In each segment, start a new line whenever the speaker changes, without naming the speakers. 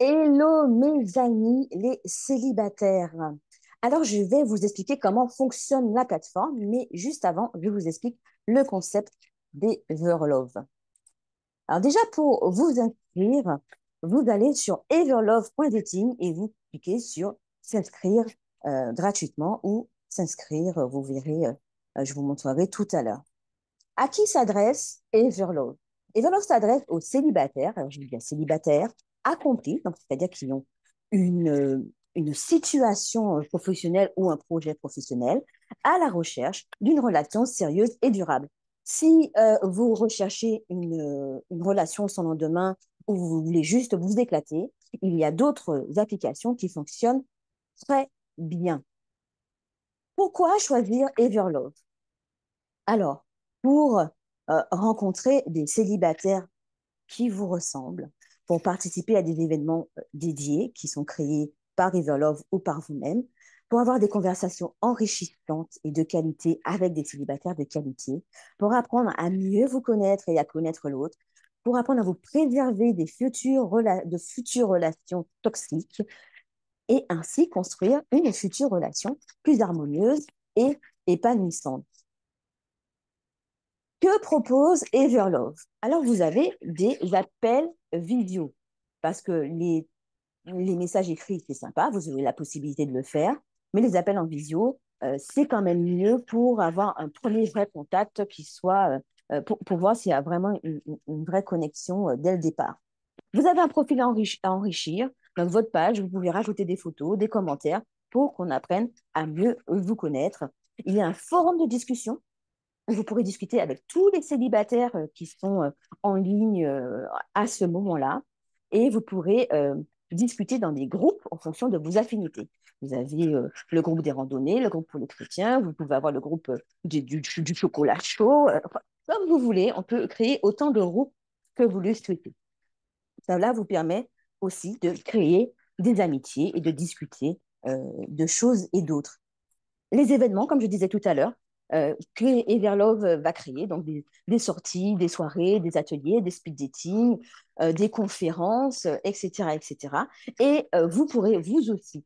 Hello mes amis, les célibataires. Alors, je vais vous expliquer comment fonctionne la plateforme, mais juste avant, je vous explique le concept d'Everlove. Alors déjà, pour vous inscrire, vous allez sur everlove.dating et vous cliquez sur s'inscrire gratuitement ou s'inscrire, vous verrez, je vous montrerai tout à l'heure. À qui s'adresse Everlove? Everlove s'adresse aux célibataires, alors je dis bien célibataires, accomplis, donc c'est-à-dire qui ont une situation professionnelle ou un projet professionnel à la recherche d'une relation sérieuse et durable. Si vous recherchez une relation sans lendemain ou vous voulez juste vous éclater, il y a d'autres applications qui fonctionnent très bien. Pourquoi choisir Everlove? Alors, pour rencontrer des célibataires qui vous ressemblent, pour participer à des événements dédiés qui sont créés par Everlove ou par vous-même, pour avoir des conversations enrichissantes et de qualité avec des célibataires de qualité, pour apprendre à mieux vous connaître et à connaître l'autre, pour apprendre à vous préserver de futures relations toxiques et ainsi construire une future relation plus harmonieuse et épanouissante. Que propose Everlove? Alors, vous avez des appels vidéo parce que les messages écrits, c'est sympa, vous avez la possibilité de le faire, mais les appels en visio, c'est quand même mieux pour avoir un premier vrai contact qui soit, pour voir s'il y a vraiment une vraie connexion dès le départ. Vous avez un profil à enrichir, donc votre page, vous pouvez rajouter des photos, des commentaires pour qu'on apprenne à mieux vous connaître. Il y a un forum de discussion. Vous pourrez discuter avec tous les célibataires qui sont en ligne à ce moment-là et vous pourrez discuter dans des groupes en fonction de vos affinités. Vous avez le groupe des randonnées, le groupe pour les chrétiens, vous pouvez avoir le groupe du chocolat chaud, enfin, comme vous voulez. On peut créer autant de groupes que vous le souhaitez. Cela vous permet aussi de créer des amitiés et de discuter de choses et d'autres. Les événements, comme je disais tout à l'heure, que Everlove va créer, donc des sorties, des soirées, des ateliers, des speed dating, des conférences, etc., etc. Et vous pourrez vous aussi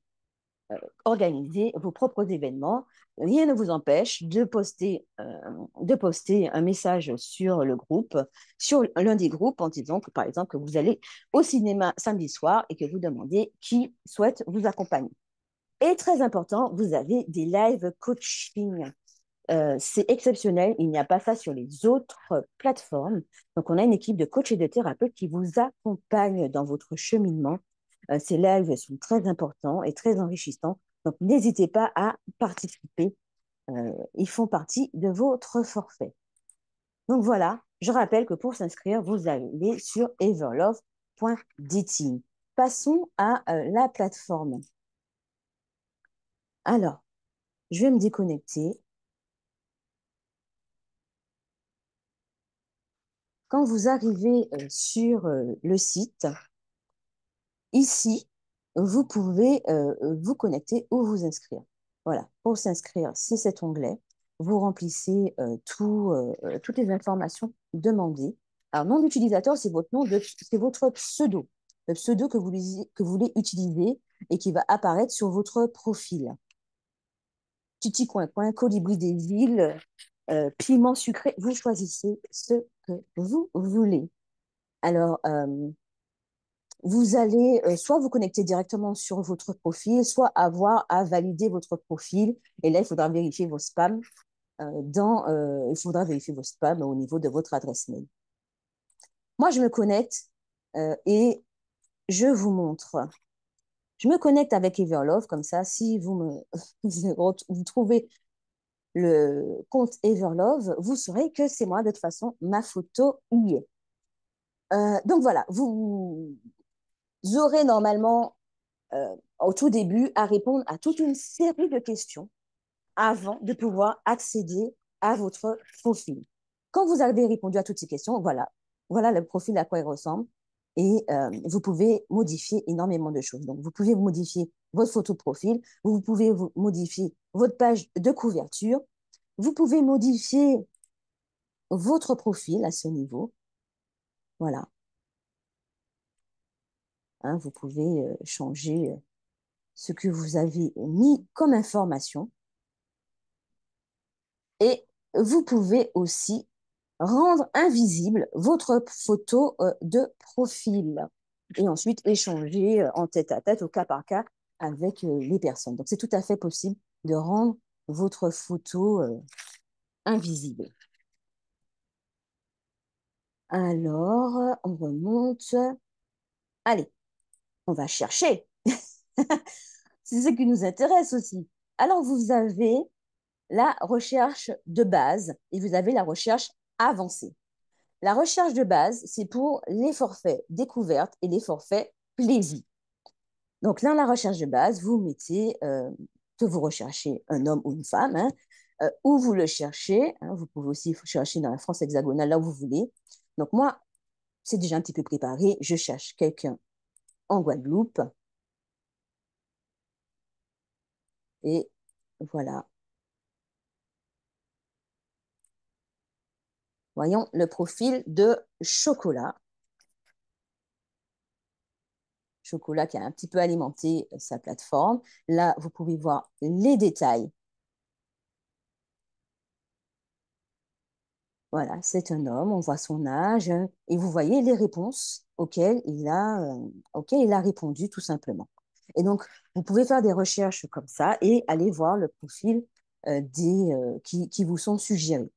organiser vos propres événements. Rien ne vous empêche de poster un message sur le groupe, sur l'un des groupes, en disant que, par exemple, que vous allez au cinéma samedi soir et que vous demandez qui souhaite vous accompagner. Et très important, vous avez des live coaching. C'est exceptionnel, il n'y a pas ça sur les autres plateformes. Donc, on a une équipe de coachs et de thérapeutes qui vous accompagnent dans votre cheminement. Ces lives sont très importants et très enrichissants. Donc, n'hésitez pas à participer. Ils font partie de votre forfait. Donc, voilà, je rappelle que pour s'inscrire, vous allez sur everlove.dating. Passons à la plateforme. Alors, je vais me déconnecter. Quand vous arrivez sur le site, ici, vous pouvez vous connecter ou vous inscrire. Voilà, pour s'inscrire, c'est cet onglet. Vous remplissez toutes les informations demandées. Alors, nom d'utilisateur, c'est votre c'est votre pseudo, le pseudo que vous voulez utiliser et qui va apparaître sur votre profil. Titi Coin Coin, Colibri des îles, piment sucré, vous choisissez ce que vous voulez. Alors, vous allez soit vous connecter directement sur votre profil, soit avoir à valider votre profil. Et là, il faudra vérifier vos spams il faudra vérifier vos spams au niveau de votre adresse mail. Moi, je me connecte et je vous montre. Je me connecte avec Everlove, comme ça, si vous trouvez le compte Everlove, vous saurez que c'est moi. De toute façon, ma photo y est. Donc voilà, vous aurez normalement au tout début à répondre à toute une série de questions avant de pouvoir accéder à votre profil. Quand vous avez répondu à toutes ces questions, voilà le profil à quoi il ressemble. Et vous pouvez modifier énormément de choses. Donc, vous pouvez modifier votre photo de profil, vous pouvez modifier votre page de couverture, vous pouvez modifier votre profil à ce niveau. Voilà. hein, vous pouvez changer ce que vous avez mis comme information. Et vous pouvez aussi rendre invisible votre photo de profil et ensuite échanger en tête-à-tête, au cas par cas, avec les personnes. Donc, c'est tout à fait possible de rendre votre photo invisible. Alors, on remonte. Allez, on va chercher. C'est ce qui nous intéresse aussi. Alors, vous avez la recherche de base et vous avez la recherche avancée. La recherche de base, c'est pour les forfaits découvertes et les forfaits plaisir. Donc, dans la recherche de base, vous mettez que vous recherchez un homme ou une femme, hein, où vous le cherchez. Hein, vous pouvez aussi chercher dans la France hexagonale, là où vous voulez. Donc, moi, c'est déjà un petit peu préparé. Je cherche quelqu'un en Guadeloupe. Et voilà. Voyons le profil de Chocolat. Chocolat qui a un petit peu alimenté sa plateforme. Là, vous pouvez voir les détails. Voilà, c'est un homme, on voit son âge et vous voyez les réponses auxquelles il a répondu tout simplement. Et donc, vous pouvez faire des recherches comme ça et aller voir le profil qui vous sont suggérés.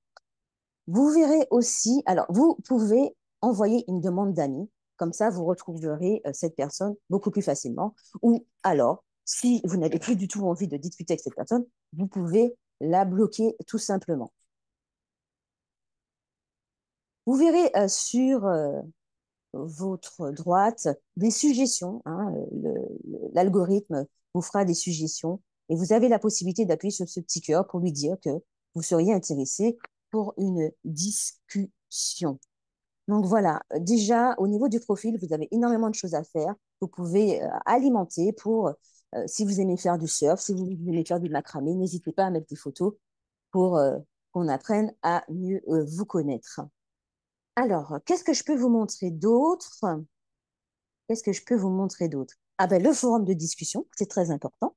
Vous verrez aussi, alors vous pouvez envoyer une demande d'amis, comme ça vous retrouverez cette personne beaucoup plus facilement. Ou alors, si vous n'avez plus du tout envie de discuter avec cette personne, vous pouvez la bloquer tout simplement. Vous verrez sur votre droite des suggestions. Hein, l'algorithme vous fera des suggestions et vous avez la possibilité d'appuyer sur ce petit cœur pour lui dire que vous seriez intéressé pour une discussion. Donc voilà, déjà au niveau du profil, vous avez énormément de choses à faire. Vous pouvez alimenter si vous aimez faire du surf, si vous aimez faire du macramé, n'hésitez pas à mettre des photos pour qu'on apprenne à mieux vous connaître. Alors, qu'est-ce que je peux vous montrer d'autre? Qu'est-ce que je peux vous montrer d'autre? Ah ben, le forum de discussion, c'est très important.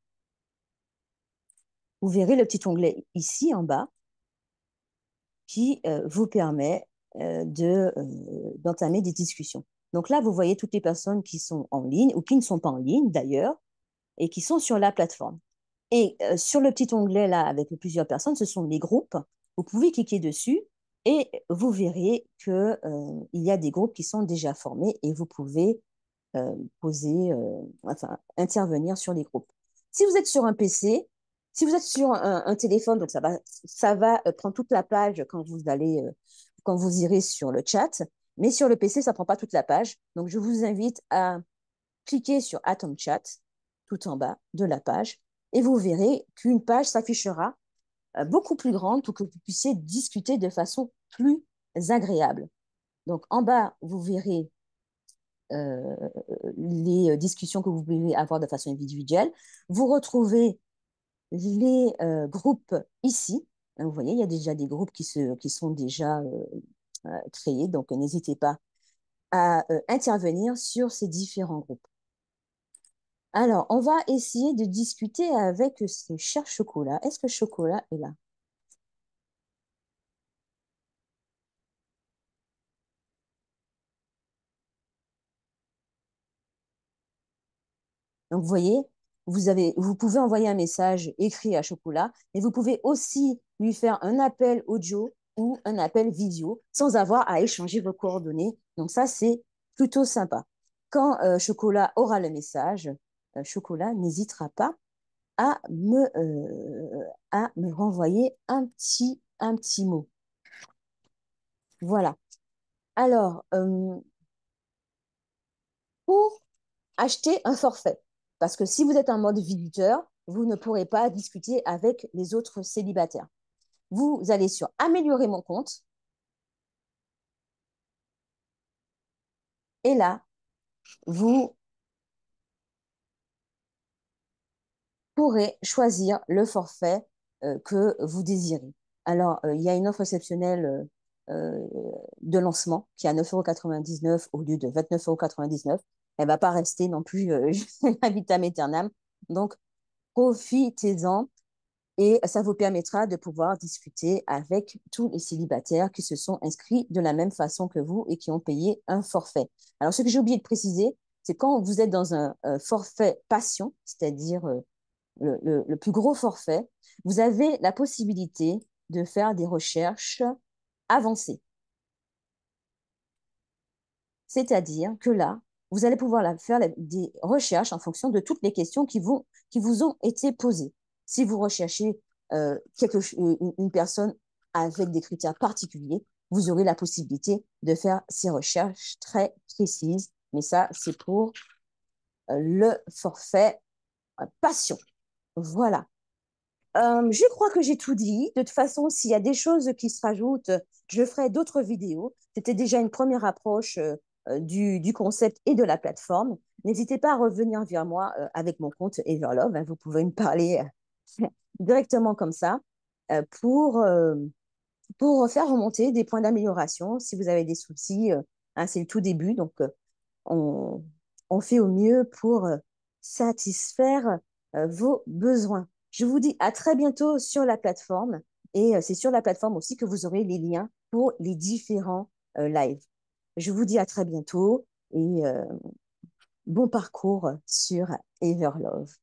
Vous verrez le petit onglet ici en bas qui vous permet d'entamer des discussions. Donc là, vous voyez toutes les personnes qui sont en ligne ou qui ne sont pas en ligne d'ailleurs et qui sont sur la plateforme. Et sur le petit onglet là avec plusieurs personnes, ce sont les groupes. Vous pouvez cliquer dessus et vous verrez qu'il y a des groupes qui sont déjà formés et vous pouvez intervenir sur les groupes. Si vous êtes sur un PC, si vous êtes sur un téléphone, donc ça va prendre toute la page quand vous irez sur le chat, mais sur le PC, ça ne prend pas toute la page. Donc, je vous invite à cliquer sur Atom Chat tout en bas de la page et vous verrez qu'une page s'affichera beaucoup plus grande pour que vous puissiez discuter de façon plus agréable. Donc, en bas, vous verrez euh, les discussions que vous pouvez avoir de façon individuelle. Vous retrouvez les groupes ici. Vous voyez, il y a déjà des groupes qui sont déjà créés, donc n'hésitez pas à intervenir sur ces différents groupes. Alors, on va essayer de discuter avec ce cher Chocolat. Est-ce que Chocolat est là? Donc, vous voyez, vous pouvez envoyer un message écrit à Chocolat, mais vous pouvez aussi lui faire un appel audio ou un appel visio sans avoir à échanger vos coordonnées. Donc, ça, c'est plutôt sympa. Quand Chocolat aura le message, Chocolat n'hésitera pas à me renvoyer un petit mot. Voilà. Alors, pour acheter un forfait. Parce que si vous êtes en mode visiteur, vous ne pourrez pas discuter avec les autres célibataires. Vous allez sur Améliorer mon compte. Et là, vous pourrez choisir le forfait que vous désirez. Alors, il y a une offre exceptionnelle de lancement qui est à 9,99 € au lieu de 29,99 €. Elle ne va pas rester non plus ad vitam aeternam. Donc, profitez-en et ça vous permettra de pouvoir discuter avec tous les célibataires qui se sont inscrits de la même façon que vous et qui ont payé un forfait. Alors, ce que j'ai oublié de préciser, c'est quand vous êtes dans un forfait passion, c'est-à-dire le plus gros forfait, vous avez la possibilité de faire des recherches avancées. C'est-à-dire que là, vous allez pouvoir faire des recherches en fonction de toutes les questions qui vous ont été posées. Si vous recherchez une personne avec des critères particuliers, vous aurez la possibilité de faire ces recherches très précises. Mais ça, c'est pour le forfait passion. Voilà. Je crois que j'ai tout dit. De toute façon, s'il y a des choses qui se rajoutent, je ferai d'autres vidéos. C'était déjà une première approche du concept et de la plateforme. N'hésitez pas à revenir vers moi avec mon compte Everlove, hein. Vous pouvez me parler directement comme ça euh, pour, euh, pour faire remonter des points d'amélioration. Si vous avez des soucis, hein, c'est le tout début, donc on, on fait au mieux pour satisfaire vos besoins. Je vous dis à très bientôt sur la plateforme et c'est sur la plateforme aussi que vous aurez les liens pour les différents lives. Je vous dis à très bientôt et bon parcours sur Everlove.